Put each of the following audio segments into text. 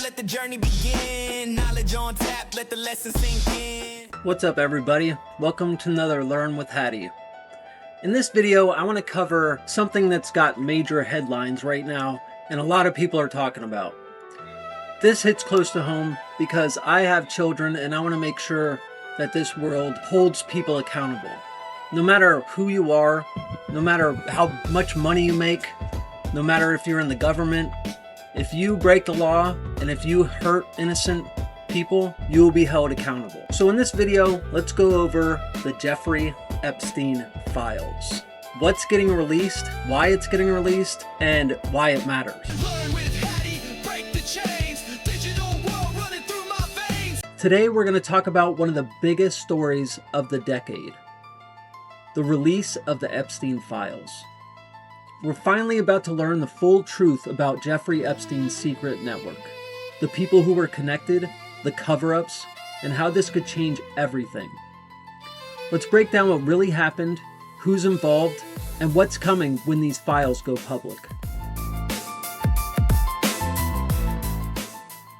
let the journey begin. Knowledge on tap, let the lesson sink in. What's up, everybody? Welcome to another Learn with Hattie. In this video, I want to cover something that's got major headlines right now and a lot of people are talking about. This hits close to home because I have children and I want to make sure that this world holds people accountable. No matter who you are, no matter how much money you make, no matter if you're in the government, if you break the law and if you hurt innocent people, you will be held accountable. So in this video, let's go over the Jeffrey Epstein files. What's getting released, why it's getting released, and why it matters. Learn with Hattie, break the chains. Digital world running through my veins. Today we're going to talk about one of the biggest stories of the decade. The release of the Epstein files. We're finally about to learn the full truth about Jeffrey Epstein's secret network, the people who were connected, the cover-ups, and how this could change everything. Let's break down what really happened, who's involved, and what's coming when these files go public.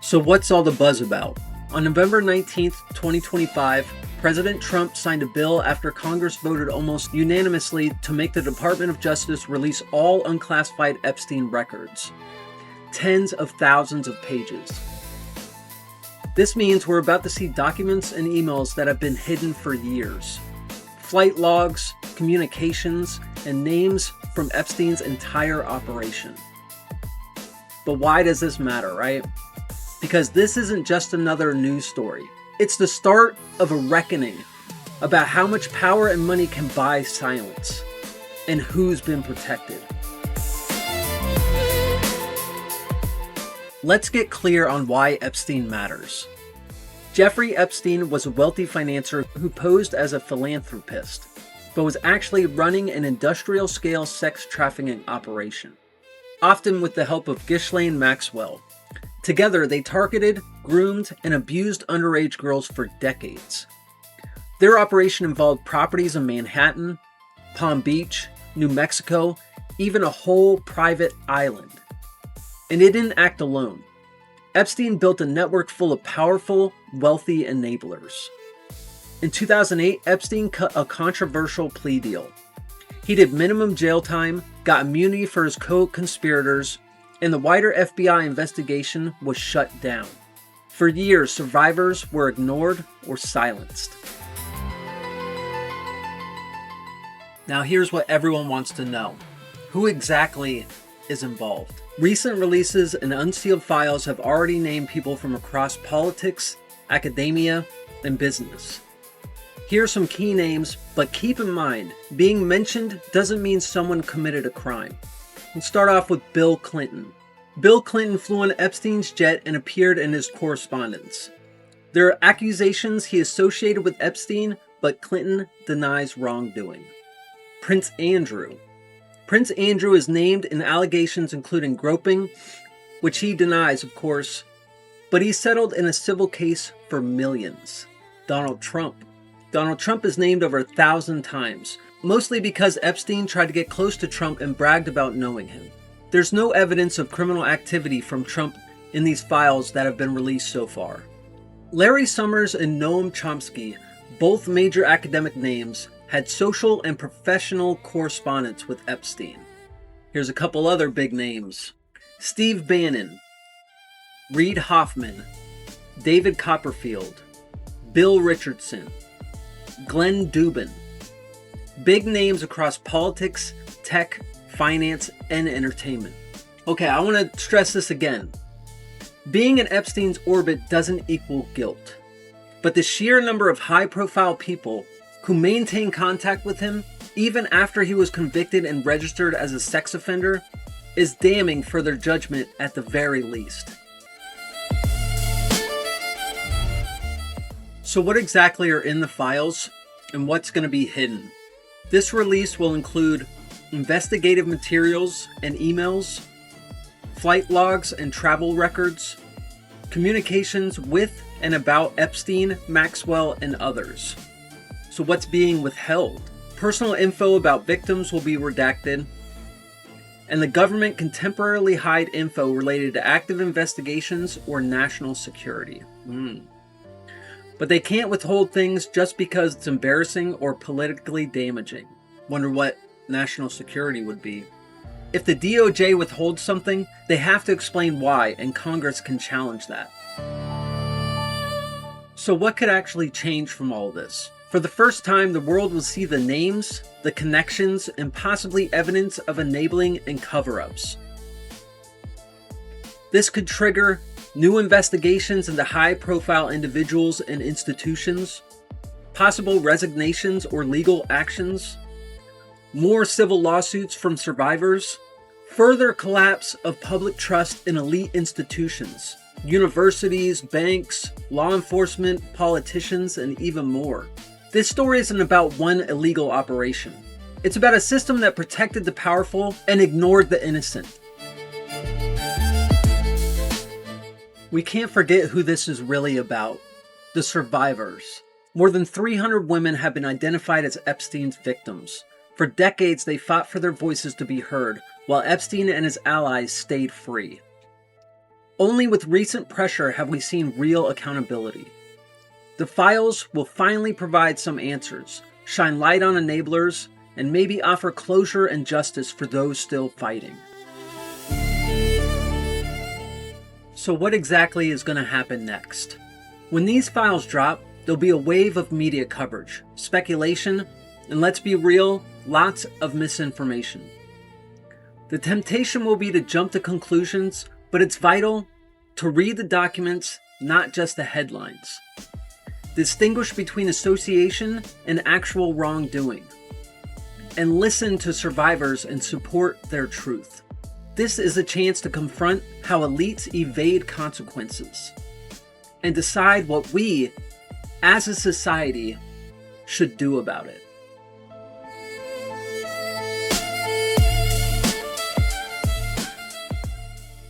So what's all the buzz about? On November 19th, 2025, President Trump signed a bill after Congress voted almost unanimously to make the Department of Justice release all unclassified Epstein records. Tens of thousands of pages. This means we're about to see documents and emails that have been hidden for years. Flight logs, communications, and names from Epstein's entire operation. But why does this matter, right? Because this isn't just another news story. It's the start of a reckoning about how much power and money can buy silence and who's been protected. Let's get clear on why Epstein matters. Jeffrey Epstein was a wealthy financier who posed as a philanthropist, but was actually running an industrial-scale sex trafficking operation, often with the help of Ghislaine Maxwell. Together, they targeted, groomed, and abused underage girls for decades. Their operation involved properties in Manhattan, Palm Beach, New Mexico, even a whole private island. And it didn't act alone. Epstein built a network full of powerful, wealthy enablers. In 2008, Epstein cut a controversial plea deal. He did minimum jail time, got immunity for his co-conspirators, and the wider FBI investigation was shut down. For years, survivors were ignored or silenced. Now here's what everyone wants to know. Who exactly is involved? Recent releases and unsealed files have already named people from across politics, academia, and business. Here are some key names, but keep in mind, being mentioned doesn't mean someone committed a crime. Let's start off with Bill Clinton. Bill Clinton flew on Epstein's jet and appeared in his correspondence. There are accusations he associated with Epstein, but Clinton denies wrongdoing. Prince Andrew. Prince Andrew is named in allegations including groping, which he denies, of course, but he settled in a civil case for millions. Donald Trump. Donald Trump is named over 1,000 times, mostly because Epstein tried to get close to Trump and bragged about knowing him. There's no evidence of criminal activity from Trump in these files that have been released so far. Larry Summers and Noam Chomsky, both major academic names, had social and professional correspondence with Epstein. Here's a couple other big names. Steve Bannon, Reid Hoffman, David Copperfield, Bill Richardson, Glenn Dubin. Big names across politics, tech, finance, and entertainment. Okay, I want to stress this again. Being in Epstein's orbit doesn't equal guilt. But the sheer number of high-profile people who maintain contact with him, even after he was convicted and registered as a sex offender, is damning for their judgment at the very least. So what exactly are in the files, and what's going to be hidden? This release will include investigative materials and emails, flight logs and travel records, communications with and about Epstein, Maxwell, and others. So what's being withheld? Personal info about victims will be redacted. and the government can temporarily hide info related to active investigations or national security. But they can't withhold things just because it's embarrassing or politically damaging. Wonder what national security would be. If the DOJ withholds something, they have to explain why, and Congress can challenge that. So what could actually change from all this? For the first time, the world will see the names, the connections, and possibly evidence of enabling and cover-ups. This could trigger new investigations into high-profile individuals and institutions, possible resignations or legal actions, more civil lawsuits from survivors, further collapse of public trust in elite institutions, universities, banks, law enforcement, politicians, and even more. This story isn't about one illegal operation. It's about a system that protected the powerful and ignored the innocent. We can't forget who this is really about: the survivors. More than 300 women have been identified as Epstein's victims. For decades, they fought for their voices to be heard, while Epstein and his allies stayed free. Only with recent pressure have we seen real accountability. The files will finally provide some answers, shine light on enablers, and maybe offer closure and justice for those still fighting. So what exactly is going to happen next? When these files drop, there'll be a wave of media coverage, speculation, and let's be real, lots of misinformation. The temptation will be to jump to conclusions, but it's vital to read the documents, not just the headlines. Distinguish between association and actual wrongdoing, and listen to survivors and support their truth. This is a chance to confront how elites evade consequences and decide what we, as a society, should do about it.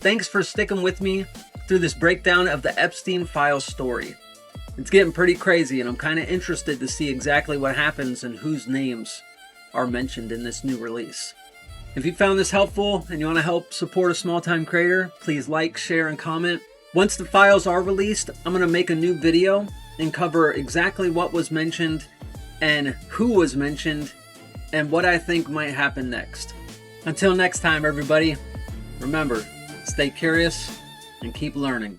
Thanks for sticking with me through this breakdown of the Epstein files story. It's getting pretty crazy, and I'm kind of interested to see exactly what happens and whose names are mentioned in this new release. If you found this helpful and you want to help support a small-time creator, please like, share, and comment. Once the files are released, I'm going to make a new video and cover exactly what was mentioned and who was mentioned and what I think might happen next. Until next time, everybody, remember, stay curious and keep learning.